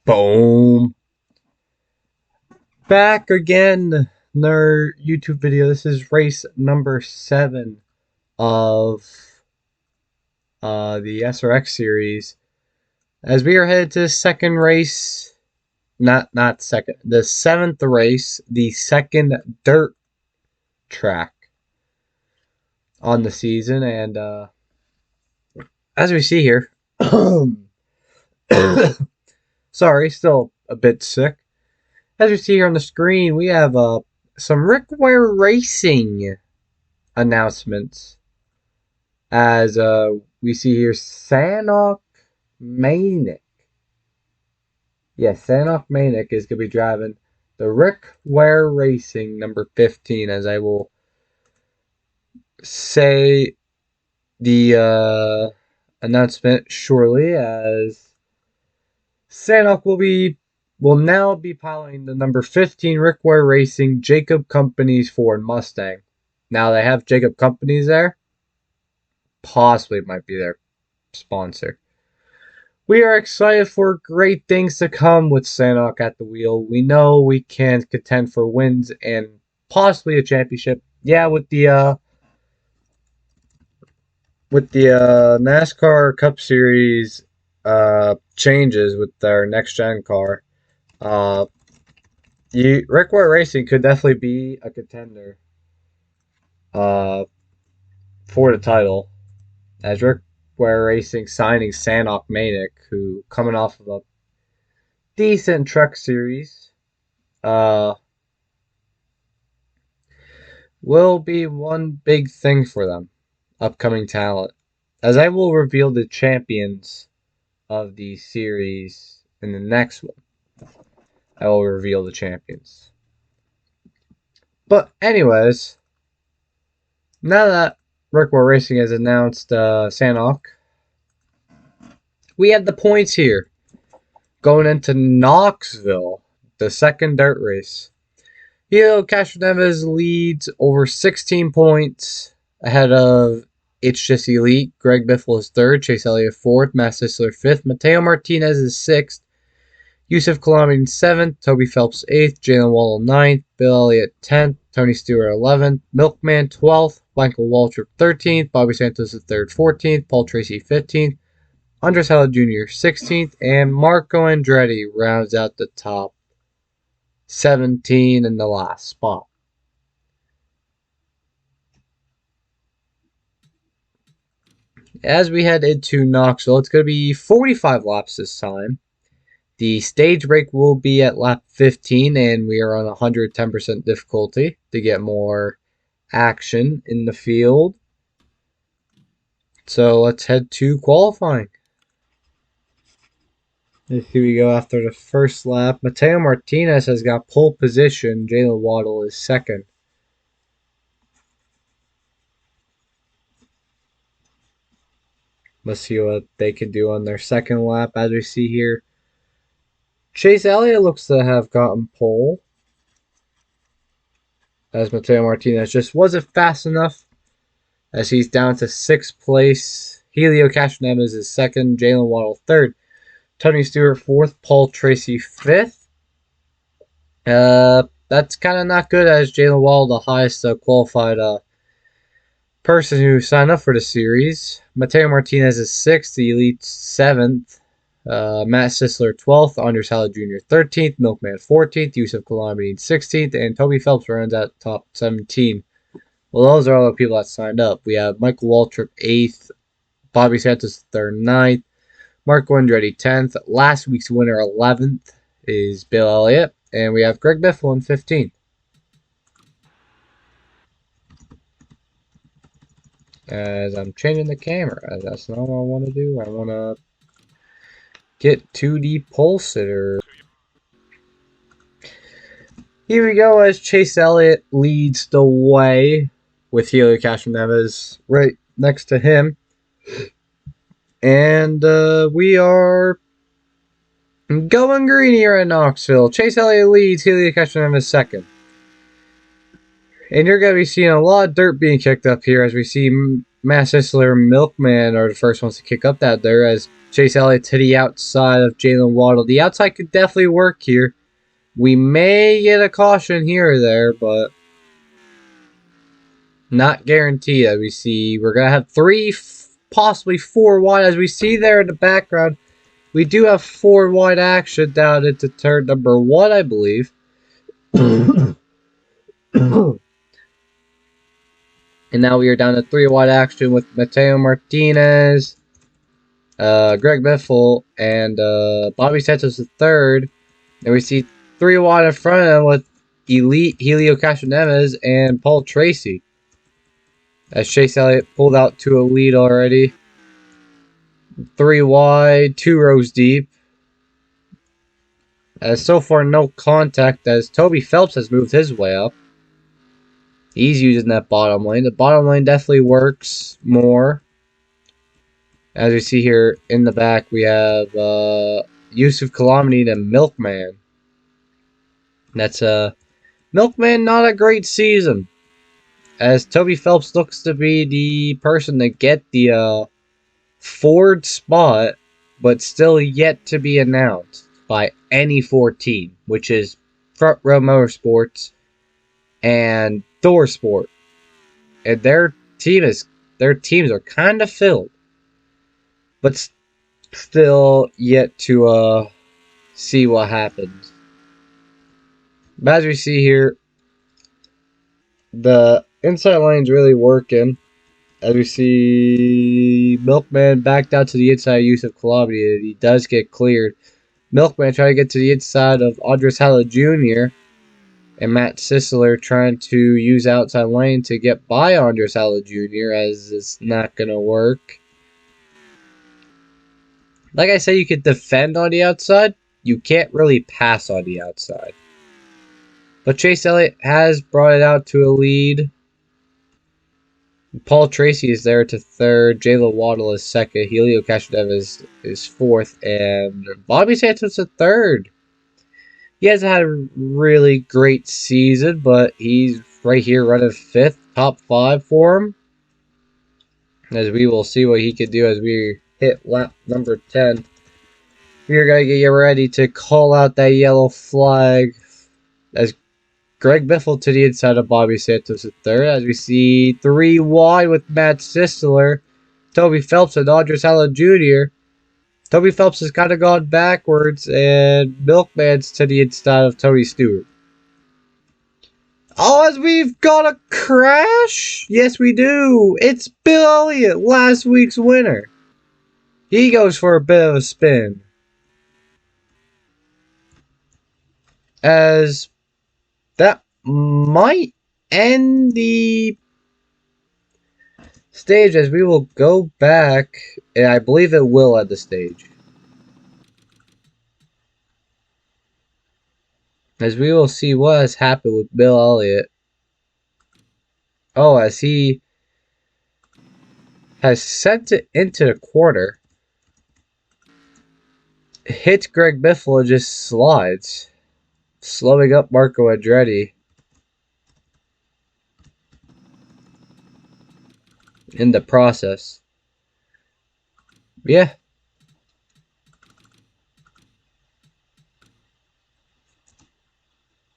Boom. Back again in our YouTube video. This is race number 7 of the SRX series. As we are headed to the second race, not second, the 7th race, the second dirt track on the season. And as we see here, sorry, still a bit sick. As you see here on the screen, we have some Rick Ware Racing announcements. As we see here, Sanok Manic. Yes, Sanok Manic is going to be driving the Rick Ware Racing number 15, as I will say the announcement shortly, as Sanok will now be piloting the number 15 Rick Ware Racing Jacob Company's Ford Mustang. Now they have Jacob Companies there. Possibly might be their sponsor. We are excited for great things to come with Sanok at the wheel. We know we can contend for wins and possibly a championship. Yeah, with the NASCAR Cup Series changes with their next gen car. Rick Ware Racing could definitely be a contender for the title, as Rick Ware Racing signing Sanok Manic, who coming off of a decent truck series, will be one big thing for them, upcoming talent, as I will reveal the champions of the series in the next one. I will reveal the champions. But anyways, now that Rick Ware Racing has announced Sanok, we have the points here going into Knoxville, the second dirt race. Helio Castroneves leads over 16 points ahead of HJS Elite. Greg Biffle is third, Chase Elliott fourth, Matt Sisler fifth, Mateo Martinez is sixth, Yusuf Kalamin 7th, Toby Phelps 8th, Jalen Waddle 9th, Bill Elliott 10th, Tony Stewart 11th, Milkman 12th, Michael Waltrip 13th, Bobby Santos III 14th, Paul Tracy 15th, Andres Hella Jr. 16th, and Marco Andretti rounds out the top 17 in the last spot. As we head into Knoxville, it's going to be 45 laps this time. The stage break will be at lap 15, and we are on 110% difficulty to get more action in the field. So let's head to qualifying. And here we go after the first lap. Mateo Martinez has got pole position. Jalen Waddle is second. Let's see what they can do on their second lap. As we see here, Chase Elliott looks to have gotten pole, as Mateo Martinez just wasn't fast enough, as he's down to 6th place. Helio Castroneves is second, Jalen Waddle third, Tony Stewart 4th, Paul Tracy 5th. That's kind of not good, as Jalen Waddle, the highest qualified person who signed up for the series. Mateo Martinez is 6th, the Elite 7th. Matt Sisler 12th, Andres Halla Jr. 13th, Milkman 14th, Yusuf Kalamin 16th, and Toby Phelps runs at top 17. Well, those are all the people that signed up. We have Michael Waltrip 8th, Bobby Santos 3rd, 9th, Marco Andretti 10th. Last week's winner 11th is Bill Elliott, and we have Greg Biffle in 15th. As I'm changing the camera, that's not what I want to do. I want to get to the pole sitter. Here we go, as Chase Elliott leads the way with Helio Castroneves right next to him. And we are going green here at Knoxville. Chase Elliott leads, Helio Castroneves second. And you're going to be seeing a lot of dirt being kicked up here, as we see Matt Sisler and Milkman are the first ones to kick up that dirt, as Chase Elliott to the outside of Jalen Waddle. The outside could definitely work here. We may get a caution here or there, but not guaranteed. As we see, we're going to have 3, possibly 4 wide. As we see there in the background, we do have 4 wide action down into turn number 1, I believe. And now we are down to 3 wide action with Mateo Martinez, Greg Biffle, and Bobby Santos III. And we see 3 wide in front of him with Elite Helio Castroneves and Paul Tracy. As Chase Elliott pulled out to a lead already. 3 wide, 2 rows deep. As so far no contact as Toby Phelps has moved his way up. He's using that bottom lane. The bottom lane definitely works more. As we see here in the back, we have Yusuf Kalamani and Milkman. That's Milkman, not a great season. As Toby Phelps looks to be the person to get the Ford spot, but still yet to be announced by any 14, which is Front Row Motorsports and Thor Sport. And their teams are kind of filled, but still yet to see what happens. But as we see here, the inside lane's really working. As we see Milkman backed out to the inside use of Calabria. He does get cleared. Milkman trying to get to the inside of Andres Halla Jr. And Matt Sisler trying to use outside lane to get by Andres Halla Jr. as it's not going to work. Like I said, you can defend on the outside. You can't really pass on the outside. But Chase Elliott has brought it out to a lead. Paul Tracy is there to third. Jayla Waddle is second. Helio Castroneves is fourth. And Bobby Santos is third. He hasn't had a really great season, but he's right here running fifth. Top 5 for him. As we will see what he can do as we hit lap number 10. We are going to get ready to call out that yellow flag as Greg Biffle to the inside of Bobby Santos at third. As we see 3 wide with Matt Sisler, Toby Phelps, and Andres Halla Jr. Toby Phelps has kind of gone backwards, and Milkman's to the inside of Tony Stewart. Oh, as we've got a crash? Yes, we do. It's Bill Elliott, last week's winner. He goes for a bit of a spin. As that might end the stage, as we will go back, and I believe it will end the stage. As we will see what has happened with Bill Elliott. Oh, as he has sent it into the corner. Hits Greg Biffle and just slides. Slowing up Marco Andretti. In the process. Yeah.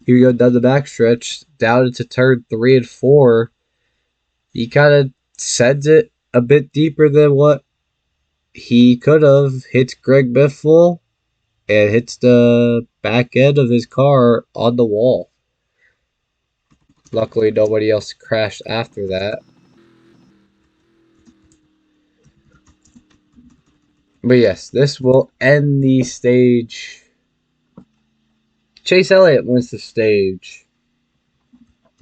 Here we go down the backstretch. Down into turn 3 and 4. He kind of sends it a bit deeper than what he could have. Hits Greg Biffle. And hits the back end of his car on the wall. Luckily, nobody else crashed after that. But yes, this will end the stage. Chase Elliott wins the stage.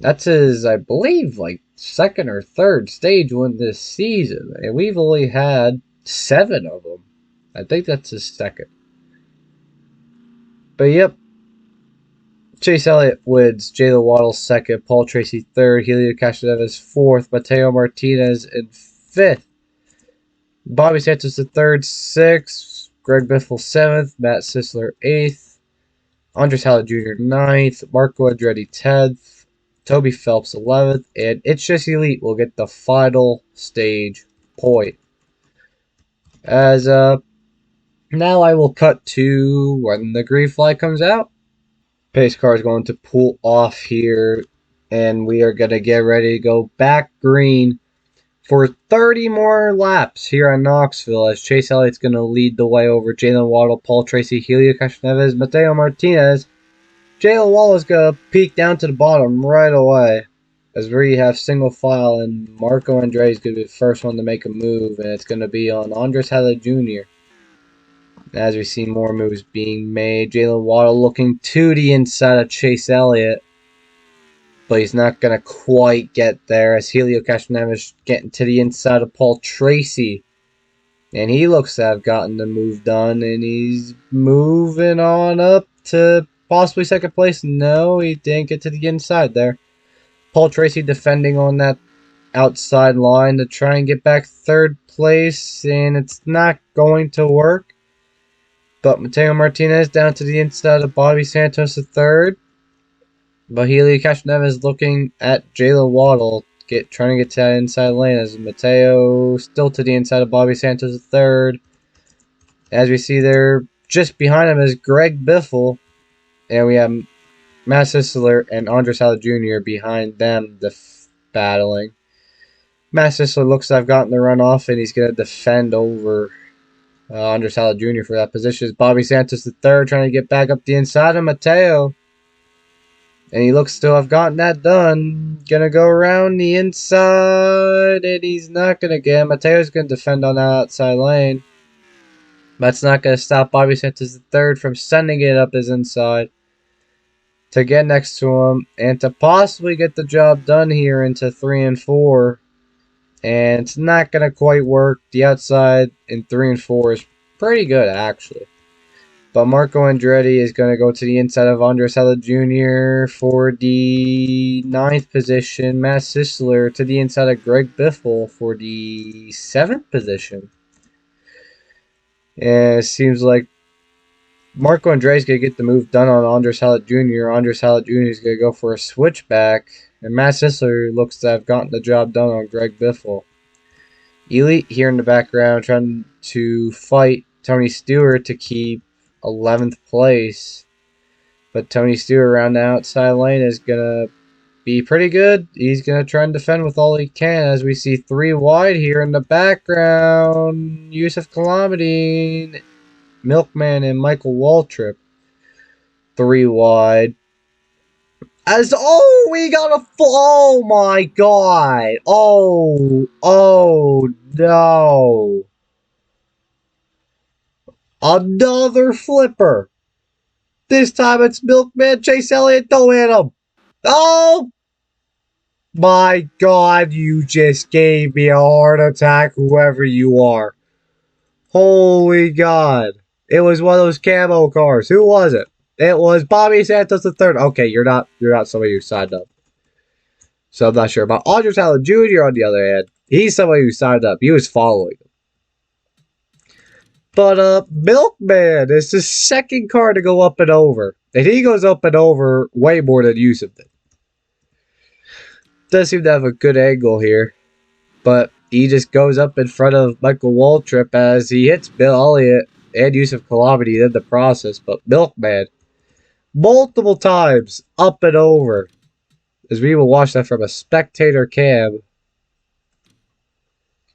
That's his, I believe, like, second or third stage win this season. And we've only had 7 of them. I think that's his second. But yep, Chase Elliott wins. Jayla Waddle second. Paul Tracy third. Helio Castroneves fourth. Mateo Martinez in fifth. Bobby Santos the third, sixth. Greg Biffle seventh. Matt Sisler eighth. Andres Halla Jr. ninth. Marco Andretti 10th. Toby Phelps 11th. And It's Just Elite will get the final stage point. As Now I will cut to when the green flag comes out. Pace car is going to pull off here, and we are going to get ready to go back green for 30 more laps here at Knoxville as Chase Elliott's going to lead the way over Jalen Waddle, Paul Tracy, Helio Castroneves, Mateo Martinez. Jalen Waddle is going to peek down to the bottom right away as we have single file, and Marco Andretti is going to be the first one to make a move, and it's going to be on Andres Hella Jr. As we see more moves being made, Jalen Waddle looking to the inside of Chase Elliott, but he's not going to quite get there as Helio Castroneves getting to the inside of Paul Tracy. And he looks to have gotten the move done, and he's moving on up to possibly second place. No, he didn't get to the inside there. Paul Tracy defending on that outside line to try and get back third place, and it's not going to work. But Mateo Martinez down to the inside of Bobby Santos III. But Helio Castroneves looking at Jalen Waddle, trying to get to that inside lane as Mateo still to the inside of Bobby Santos III. As we see there, just behind him is Greg Biffle. And we have Matt Sisler and Andres Halla Jr. behind them battling. Matt Sisler looks to have gotten the runoff, and he's going to defend over Andres Halla Jr. for that position. Bobby Santos III trying to get back up the inside of Mateo. And he looks to have gotten that done. Gonna go around the inside, and he's not gonna get him. Mateo's gonna defend on that outside lane. That's not gonna stop Bobby Santos III from sending it up his inside to get next to him and to possibly get the job done here into 3 and 4. And it's not gonna quite work. The outside in 3 and 4 is pretty good, actually. But Marco Andretti is going to go to the inside of Andres Hella Jr. for the 9th position. Matt Sisler to the inside of Greg Biffle for the 7th position. And it seems like Marco Andretti is going to get the move done on Andres Hella Jr. Andres Hella Jr. is going to go for a switchback. And Matt Sisler looks to have gotten the job done on Greg Biffle. Elite here in the background trying to fight Tony Stewart to keep 11th place, but Tony Stewart around the outside lane is gonna be pretty good. He's gonna try and defend with all he can as we see 3 wide here in the background. Yusuf Kalamidine, Milkman, and Michael Waltrip 3 wide. As we got a oh my god, oh no. Another flipper. This time it's Milkman Chase Elliott. Don't hit him. Oh my god, you just gave me a heart attack, whoever you are. Holy god. It was one of those camo cars. Who was it? It was Bobby Santos III. Okay, you're not somebody who signed up. So I'm not sure about Andres Halla Jr. on the other hand. He's somebody who signed up. He was following him. But Milkman is the second car to go up and over. And he goes up and over way more than Yusuf did. Does seem to have a good angle here. But he just goes up in front of Michael Waltrip as he hits Bill Elliott and Yusuf Kalamidine in the process. But Milkman, multiple times up and over. As we will watch that from a spectator cam.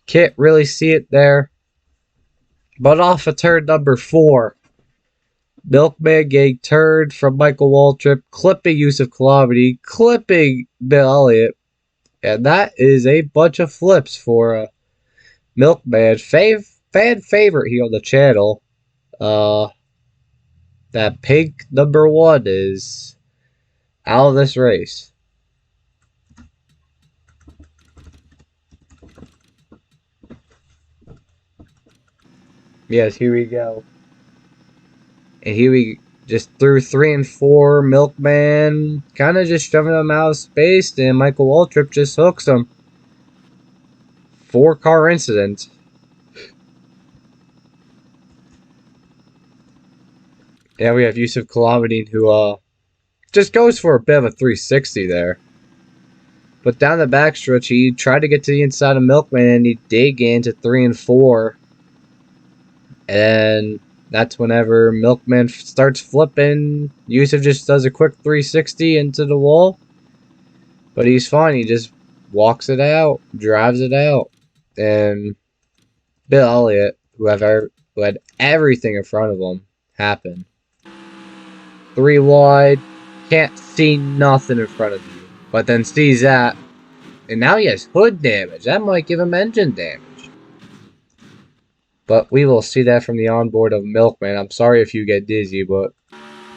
Can't really see it there. But off of turn number 4, Milkman getting turned from Michael Waltrip, clipping Yusuf Kalamidine, clipping Bill Elliott. And that is a bunch of flips for Milkman. Fan favorite here on the channel. That pink number 1 is out of this race. Yes, here we go. And here we just through 3 and 4. Milkman kind of just shoving them out of space. And Michael Waltrip just hooks him. 4-car incident. And we have Yusuf Kalamidine who just goes for a bit of a 360 there. But down the backstretch, he tried to get to the inside of Milkman and he did get into 3 and 4. And That's whenever Milkman starts flipping. Yusuf just does a quick 360 into the wall. But he's fine. He just walks it out, drives it out. And Bill Elliott, who had everything in front of him, happen. 3 wide, can't see nothing in front of you. But then sees that, and now he has hood damage. That might give him engine damage. But we will see that from the onboard of Milkman. I'm sorry if you get dizzy, but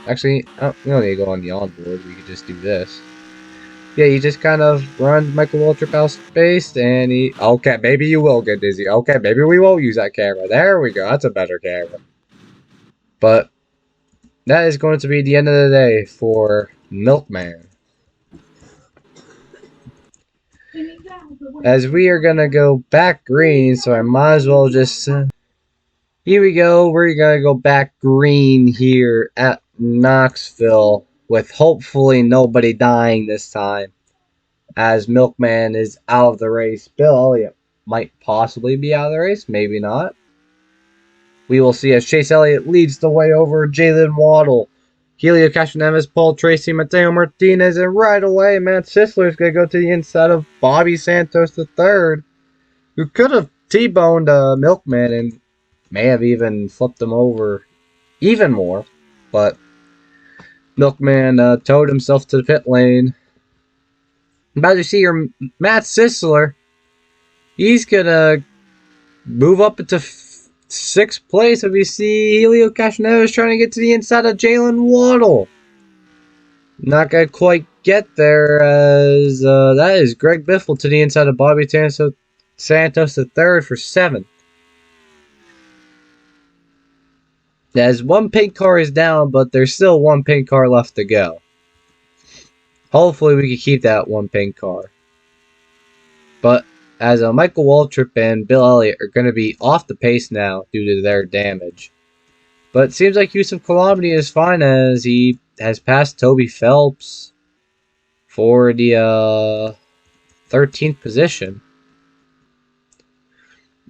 actually, we don't need to go on the onboard. We could just do this. Yeah, he just kind of runs Michael Waltrip out of space, and he... Okay, maybe you will get dizzy. Okay, maybe we won't use that camera. There we go. That's a better camera. But that is going to be the end of the day for Milkman. As we are going to go back green, so I might as well just... here we go. We're going to go back green here at Knoxville with hopefully nobody dying this time, as Milkman is out of the race. Bill Elliott might possibly be out of the race, maybe not. We will see as Chase Elliott leads the way over Jalen Waddle, Helio Castroneves, Paul Tracy, Mateo Martinez, and right away Matt Sisler is going to go to the inside of Bobby Santos III, who could have T-boned Milkman and may have even flipped him over even more, but Milkman towed himself to the pit lane. About to see here, Matt Sisler, he's going to move up into 6th place. And we see Helio Castroneves trying to get to the inside of Jalen Waddle. Not going to quite get there, as that is Greg Biffle to the inside of Bobby Santos III for 7th. As one pink car is down, but there's still one pink car left to go. Hopefully we can keep that one pink car. But as Michael Waltrip and Bill Elliott are going to be off the pace now due to their damage. But it seems like Yusuf Calamity is fine, as he has passed Toby Phelps for the 13th position.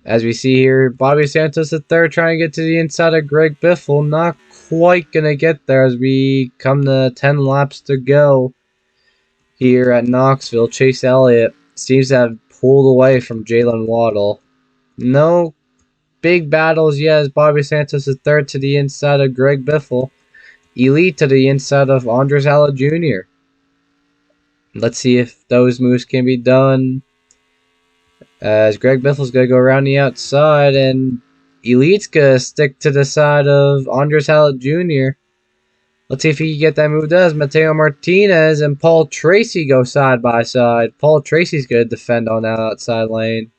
As we see here, Bobby Santos III trying to get to the inside of Greg Biffle. Not quite going to get there as we come to 10 laps to go here at Knoxville. Chase Elliott seems to have pulled away from Jalen Waddle. No big battles yet as Bobby Santos III to the inside of Greg Biffle. Elite to the inside of Andres Halla Jr. Let's see if those moves can be done, as Greg Biffle's going to go around the outside, and Elite's going to stick to the side of Andres Halla Jr. Let's see if he can get that move done. Mateo Martinez and Paul Tracy go side by side. Paul Tracy's going to defend on that outside lane.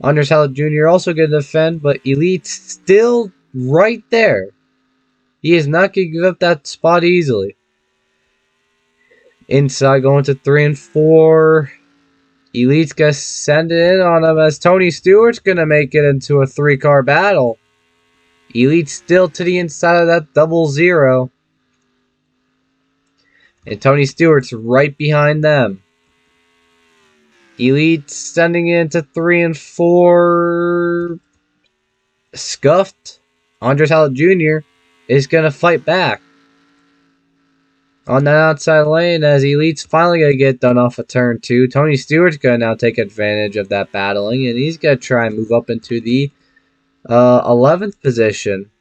Andres Halla Jr. also going to defend, but Elite's still right there. He is not going to give up that spot easily. Inside going to 3 and 4. Elite's going to send it in on him, as Tony Stewart's going to make it into a 3-car battle. Elite's still to the inside of that 00. And Tony Stewart's right behind them. Elite sending it into 3 and 4. Scuffed. Andres Halla Jr. is going to fight back on that outside lane, as Elite's finally going to get done off of turn 2. Tony Stewart's going to now take advantage of that battling, and he's going to try and move up into the 11th position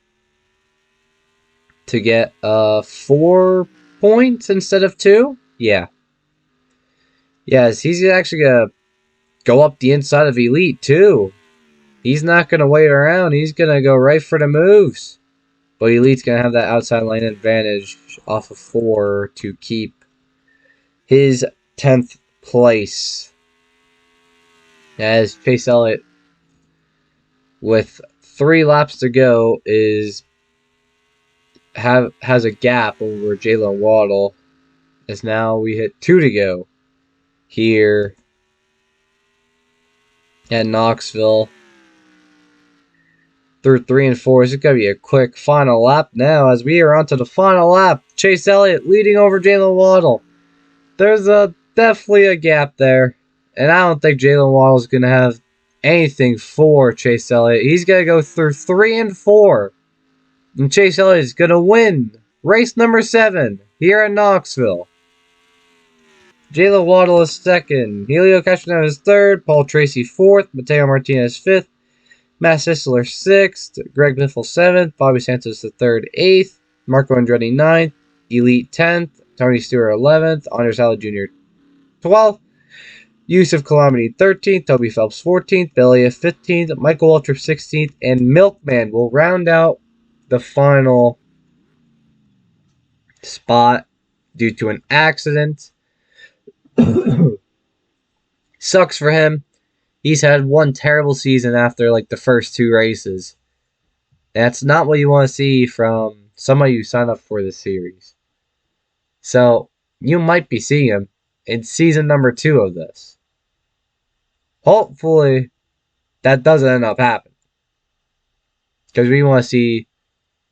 to get 4 points instead of 2. Yeah. Yes, he's actually going to go up the inside of Elite too. He's not going to wait around. He's going to go right for the moves. But Elite's going to have that outside lane advantage off of 4 to keep his 10th place. As Chase Elliott, with 3 laps to go, has a gap over Jalen Waddle. As now we hit 2 to go here at Knoxville. Through 3 and 4. This is going to be a quick final lap now, as we are onto the final lap. Chase Elliott leading over Jalen Waddle. There's definitely a gap there, and I don't think Jalen Waddle's going to have anything for Chase Elliott. He's going to go through 3 and 4 And Chase Elliott is going to win race number 7 here in Knoxville. Jayla Waddle is second. Helio Castroneves is third. Paul Tracy fourth. Mateo Martinez fifth. Matt Sisler sixth. Greg Biffle seventh. Bobby Santos the third, eighth. Marco Andretti ninth. Elite 10th. Tony Stewart 11th. Anders Allen Jr. 12th. Yusuf Calamity 13th. Toby Phelps 14th. Belia 15th. Michael Waltrip 16th. And Milkman will round out the final spot due to an accident. Sucks for him. He's had one terrible season after like the first 2 races. That's not what you want to see from somebody who signed up for the series. So you might be seeing him in season number 2 of this. Hopefully that doesn't end up happening. Because we want to see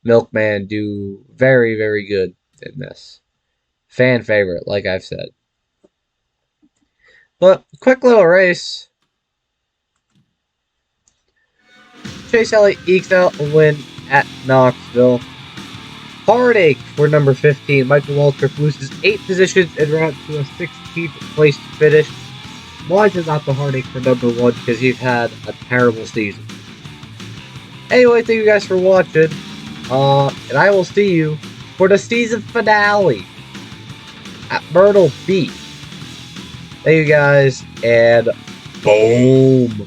Milkman do very, very good in this. Fan favorite, like I've said. But, quick little race. Chase Elliott ekes out a win at Knoxville. Heartache for number 15. Michael Waltrip loses 8 positions en route to a 16th place finish. Why is it not the heartache for number 1? Because he's had a terrible season. Anyway, thank you guys for watching. And I will see you for the season finale at Myrtle Beach. Thank you guys, and boom.